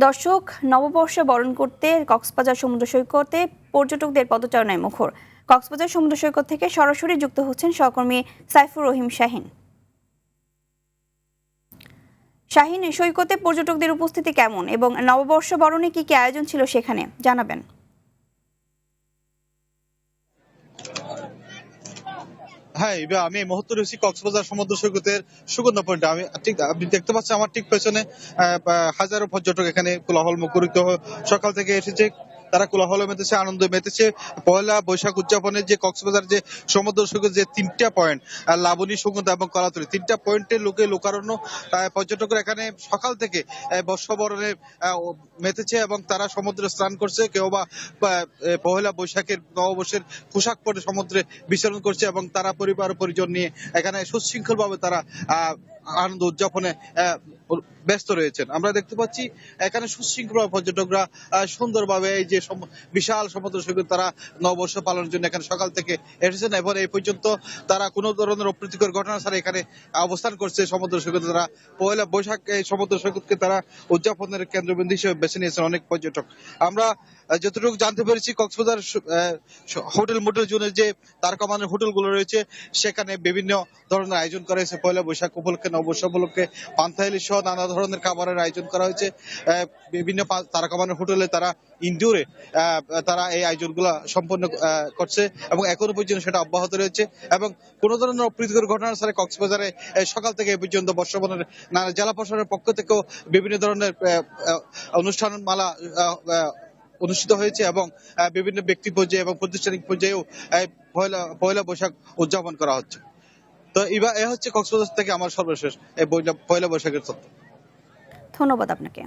দর্শক, নববর্ষ বরণ করতে কক্সবাজার সমুদ্র সৈকতে পর্যটকদের পদচারণায় মুখর। কক্সবাজার সমুদ্র সৈকত থেকে সরাসরি যুক্ত হচ্ছেন সহকর্মী সাইফুর রহিম শাহিন। শাহিন, সৈকতে পর্যটকদের উপস্থিতি কেমন এবং নববর্ষ বরণে কি কি আয়োজন ছিল সেখানে জানাবেন। হ্যাঁ, আমি এই মুহূর্তে রয়েছি কক্সবাজার সমুদ্র সৈকতের সুগন্ধা পয়েন্টে। আপনি দেখতে পাচ্ছেন আমার ঠিক পেছনে হাজারো পর্যটক এখানে কোলাহল মুখরিত সকাল থেকে এসেছে। তারা কোলাহলে মেতেছে, আনন্দ মেতেছে। পয়লা বৈশাখ উদযাপনের যে কক্সবাজার যে সমুদ্র সৈকত যে তিনটা পয়েন্ট, লাবণী, সুগন্ধা এবং কলাতলী, তিনটা পয়েন্টে লোকারণ্য। পর্যটকরা এখানে সকাল থেকে বর্ষবরণে মেতেছে এবং তারা সমুদ্রে স্নান করছে। কেউ বা পয়লা বৈশাখের নববর্ষের পোশাক পরে সমুদ্রে বিচরণ করছে এবং তারা পরিবার পরিজন নিয়ে এখানে সুশৃঙ্খল ভাবে তারা আনন্দ উদযাপনে ব্যস্ত রয়েছেন। আমরা দেখতে পাচ্ছি এখানে সুশৃঙ্খল পর্যটকরা সুন্দরভাবে এই যে বিশাল সমুদ্র সৈকত তারা নববর্ষ পালনের জন্য এখানে সকাল থেকে এসেছেন এবং এই পর্যন্ত তারা কোনো ধরনের অপ্রীতিকর ঘটনা ছাড়া এখানে অবস্থান করছে। সমুদ্র সৈকতে তারা পয়লা বৈশাখ এই সমুদ্র সৈকতকে তারা উদযাপনের কেন্দ্রবিন্দু হিসেবে বেছে নিয়েছেন অনেক পর্যটক। আমরা যতটুকু জানতে পেরেছি কক্সবাজার হোটেল মোটেল জোনের যে তারকামানের হোটেলগুলো রয়েছে সেখানে বিভিন্ন ধরনের আয়োজন করা হয়েছে। পয়লা বৈশাখ উপলক্ষে, নববর্ষ উপলক্ষে পান্তাহেলি সহ নানা ধরনের খাবারের আয়োজন করা হয়েছে। বিভিন্ন তারকামানের হোটেলে তারা ইনডোরে তারা এই আয়োজনগুলো সম্পন্ন করছে এবং এখনো পর্যন্ত সেটা অব্যাহত রয়েছে এবং কোনো ধরনের অপ্রীতিকর ঘটনা ছাড়া কক্সবাজারে সকাল থেকে এই পর্যন্ত বর্ষবরণের নানা জেলা প্রশাসনের পক্ষ থেকেও বিভিন্ন ধরনের অনুষ্ঠানমালা অনুষ্ঠিত হয়েছে এবং বিভিন্ন ব্যক্তি পর্যায়ে এবং প্রাতিষ্ঠানিক পর্যায়েও পয়লা বৈশাখ উদযাপন করা হচ্ছে। তো এ হচ্ছে কক্সবাজার থেকে আমার সর্বশেষ এই পয়লা বৈশাখের তথ্য। ধন্যবাদ আপনাকে।